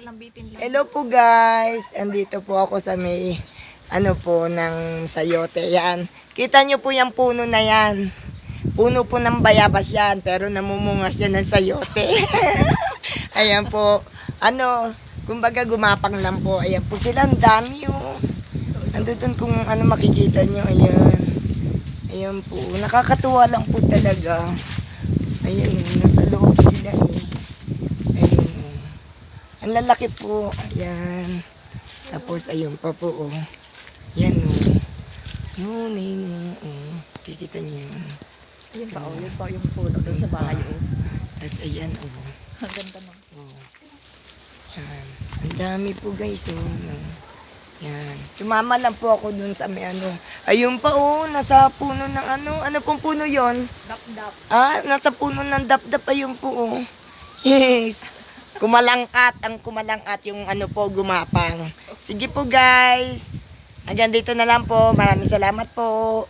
lambitin lang. Hello po guys. Andito po ako sa may ng sayote. Yan. Kita nyo po yung puno na yan. Puno po ng bayabas yan. Pero namumungas yan ng sayote. Ayan po. Kumbaga gumapang lang po. Ayan po sila. Ang dami oh. Andun kung makikita nyo. Ayan. Ayan po. Nakakatuwa lang po talaga. Ayan. Nasa loob sila eh. Ayan. Ang lalaki po. Ayan. Tapos ayun pa po oh. Yan oh. Yun oh. Kikita niyo yun. Ayun ba, yun pa yung puno doon sa bahay. Tapos ayan oh. Ang ganda mo. Oh. Yan. Ang dami po guys oh. Yan. Sumama lang po ako dun sa may Ayun pa oh. Nasa puno ng ano pong puno yon? Dap-dap. Nasa puno ng dap-dap. Ayun po oh. Yes. Kumalangkat. Ang kumalangkat yung po gumapang. Sige po guys. Hanggang dito na lang po. Maraming salamat po.